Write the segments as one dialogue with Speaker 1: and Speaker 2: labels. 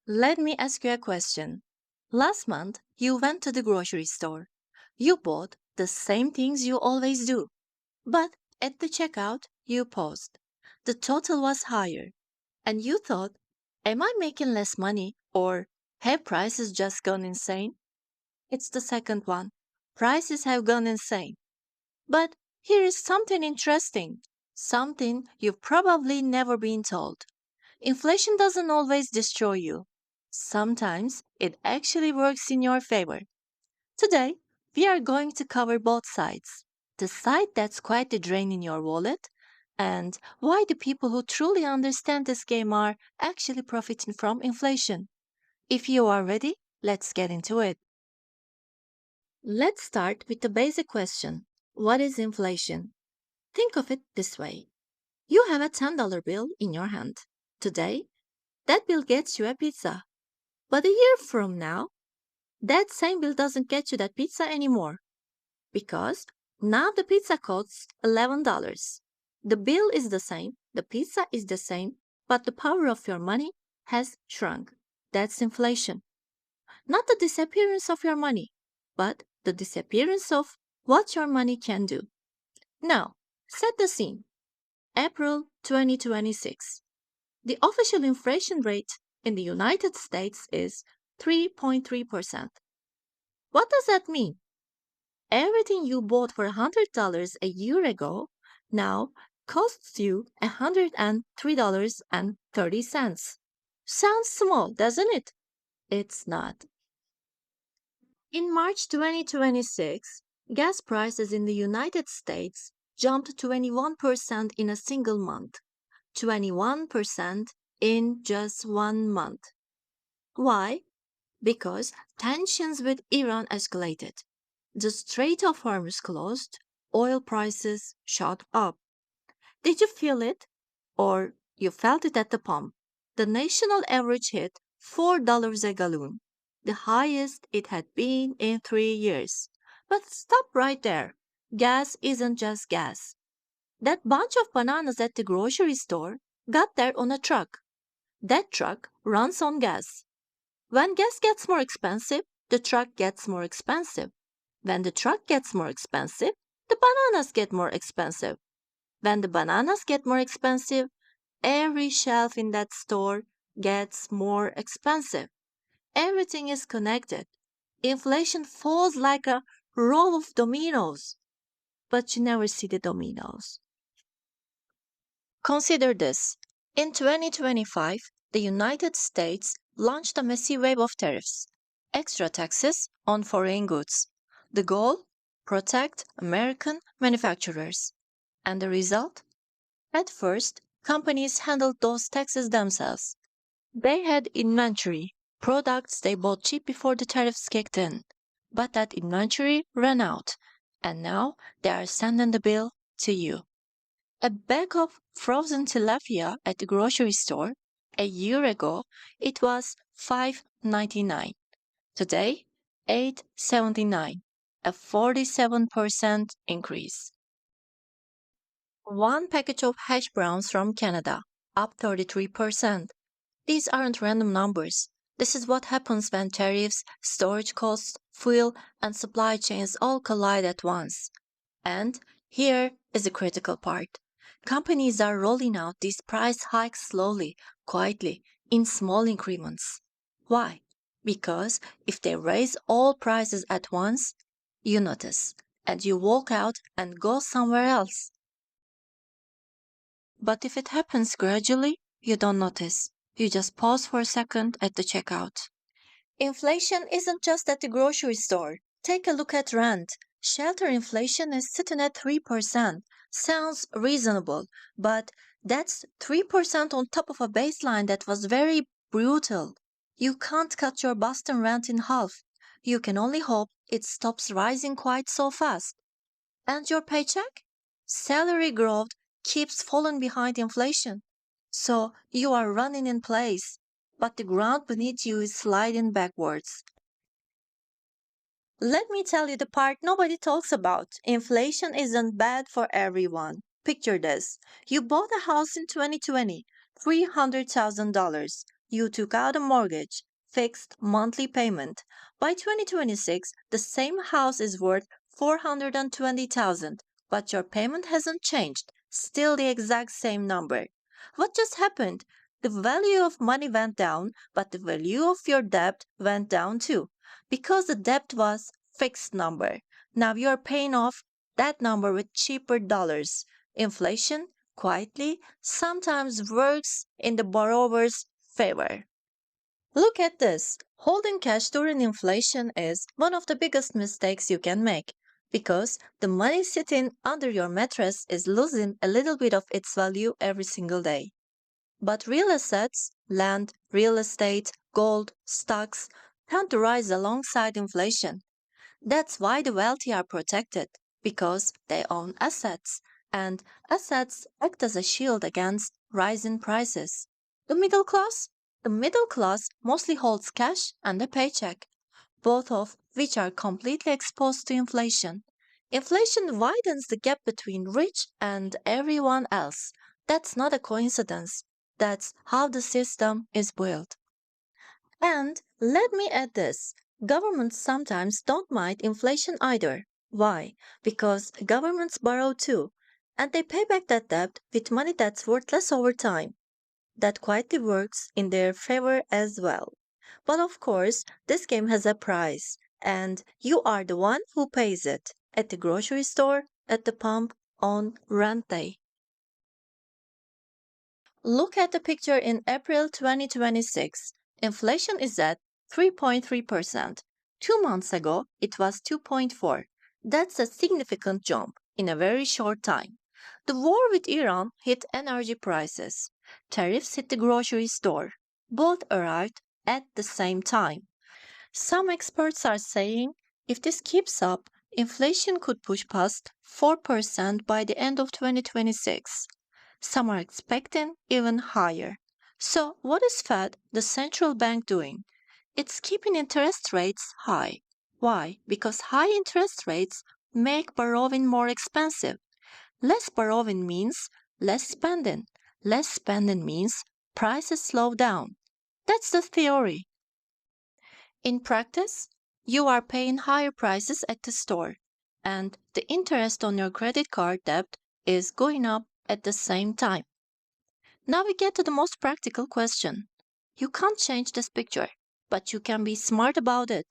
Speaker 1: Let me ask you a question. Last month, you went to the grocery store. You bought the same things you always do, but at the checkout, you paused. The total was higher, and you thought, am I making less money or have prices just gone insane? It's the second one. Prices have gone insane. But here is something interesting, something you've probably never been told. Inflation doesn't always destroy you. Sometimes it actually works in your favor. Today, we are going to cover both sides. The side that's quite the drain in your wallet, and why the people who truly understand this game are actually profiting from inflation. If you are ready, let's get into it. Let's start with the basic question. What is inflation? Think of it this way. You have a $10 bill in your hand. Today, that bill gets you a pizza. But a year from now, that same bill doesn't get you that pizza anymore because now the pizza costs $11. The bill is the same, the pizza is the same, but the power of your money has shrunk. That's inflation. Not the disappearance of your money, but the disappearance of what your money can do. Now, set the scene. April 2026. The official inflation rate in the United States is 3.3%. What does that mean? Everything you bought for $100 a year ago now costs you $103.30. Sounds small, doesn't it? It's not. In March 2026, gas prices in the United States jumped 21% in a single month. 21% in just 1 month. Why? Because tensions with Iran escalated. The Strait of Hormuz closed, oil prices shot up. Did you feel it? Or you felt it at the pump? The national average hit $4 a gallon, the highest it had been in 3 years. But stop right there. Gas isn't just gas. That bunch of bananas at the grocery store got there on a truck. That truck runs on gas. When gas gets more expensive, the truck gets more expensive. When the truck gets more expensive, the bananas get more expensive. When the bananas get more expensive, every shelf in that store gets more expensive. Everything is connected. Inflation falls like a roll of dominoes, but you never see the dominoes. Consider this. In 2025, the United States launched a massive wave of tariffs, extra taxes on foreign goods. The goal? Protect American manufacturers. And the result? At first, companies handled those taxes themselves. They had inventory, products they bought cheap before the tariffs kicked in. But that inventory ran out, and now they are sending the bill to you. A bag of frozen tilapia at the grocery store a year ago it was $5.99. Today, $8.79, a 47% increase. One package of hash browns from Canada, up 33%. These aren't random numbers. This is what happens when tariffs, storage costs, fuel, and supply chains all collide at once. And here is the critical part. Companies are rolling out these price hikes slowly, quietly, in small increments. Why? Because if they raise all prices at once, you notice, and you walk out and go somewhere else. But if it happens gradually, you don't notice. You just pause for a second at the checkout. Inflation isn't just at the grocery store. Take a look at rent. Shelter inflation is sitting at 3%. Sounds reasonable, but that's 3% on top of a baseline that was very brutal. You can't cut your Boston rent in half. You can only hope it stops rising quite so fast. And your paycheck? Salary growth keeps falling behind inflation. So you are running in place, but the ground beneath you is sliding backwards. Let me tell you the part nobody talks about. Inflation isn't bad for everyone. Picture this. You bought a house in 2020, $300,000. you took out a mortgage, fixed monthly payment. By 2026, the same house is worth 420,000, but your payment hasn't changed, still the exact same number. What just happened? The value of money went down, but the value of your debt went down too, because the debt was fixed number. Now you're paying off that number with cheaper dollars. Inflation quietly sometimes works in the borrower's favor. Look at this. Holding cash during inflation is one of the biggest mistakes you can make because the money sitting under your mattress is losing a little bit of its value every single day. But real assets, land, real estate, gold, stocks, tend to rise alongside inflation. That's why the wealthy are protected, because they own assets, and assets act as a shield against rising prices. The middle class? The middle class mostly holds cash and a paycheck, both of which are completely exposed to inflation. Inflation widens the gap between rich and everyone else. That's not a coincidence. That's how the system is built. And let me add this, governments sometimes don't mind inflation either. Why? Because governments borrow too, and they pay back that debt with money that's worth less over time. That quietly works in their favor as well. But of course, this game has a price, and you are the one who pays it at the grocery store, at the pump, on rent day. Look at the picture in April 2026. Inflation is at 3.3%. 2 months ago, it was 2.4. That's a significant jump in a very short time. The war with Iran hit energy prices. Tariffs hit the grocery store. Both arrived at the same time. Some experts are saying if this keeps up, inflation could push past 4% by the end of 2026. Some are expecting even higher. So, what is Fed, the central bank, doing? It's keeping interest rates high. Why? Because high interest rates make borrowing more expensive. Less borrowing means less spending. Less spending means prices slow down. That's the theory. In practice, you are paying higher prices at the store, and the interest on your credit card debt is going up at the same time. Now we get to the most practical question. You can't change this picture, but you can be smart about it.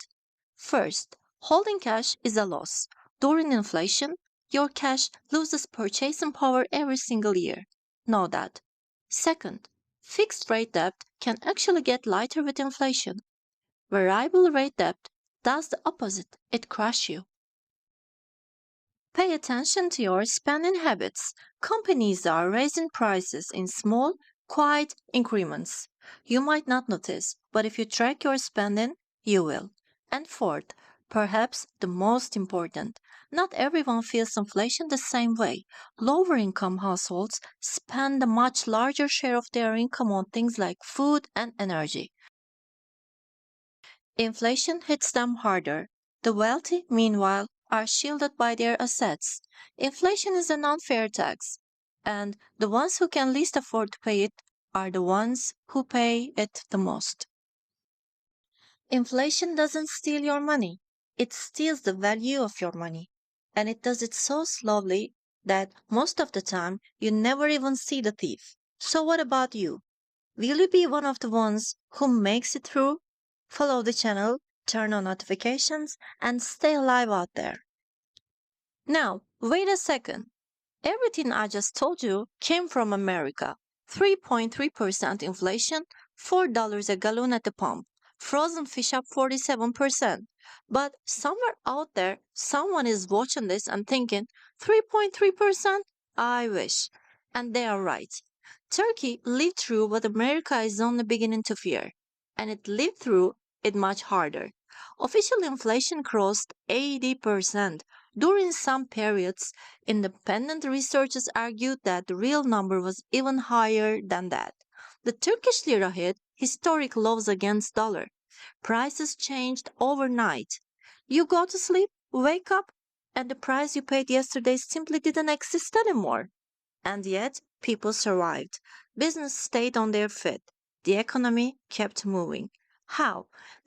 Speaker 1: First, holding cash is a loss. During inflation, your cash loses purchasing power every single year. Know that. Second, fixed rate debt can actually get lighter with inflation. Variable rate debt does the opposite, it crushes you. Pay attention to your spending habits. Companies are raising prices in small, quiet increments. You might not notice, but if you track your spending, you will. And fourth, perhaps the most important, not everyone feels inflation the same way. Lower income households spend a much larger share of their income on things like food and energy. Inflation hits them harder. The wealthy, meanwhile, are shielded by their assets. Inflation is an unfair tax, and the ones who can least afford to pay it are the ones who pay it the most. Inflation doesn't steal your money, it steals the value of your money. And it does it so slowly that most of the time you never even see the thief. So, what about you? Will you be one of the ones who makes it through? Follow the channel, turn on notifications, and stay alive out there. Now, wait a second. Everything I just told you came from America. 3.3% inflation, $4 a gallon at the pump. Frozen fish up 47%. But somewhere out there, someone is watching this and thinking, 3.3%? I wish. And they are right. Turkey lived through what America is only beginning to fear, and it lived through it much harder. Official inflation crossed 80%. During some periods, independent researchers argued that the real number was even higher than that. The Turkish lira hit historic lows against dollar. Prices changed overnight. You go to sleep, wake up, and the price you paid yesterday simply didn't exist anymore. And yet, people survived. Business stayed on their feet. The economy kept moving. How?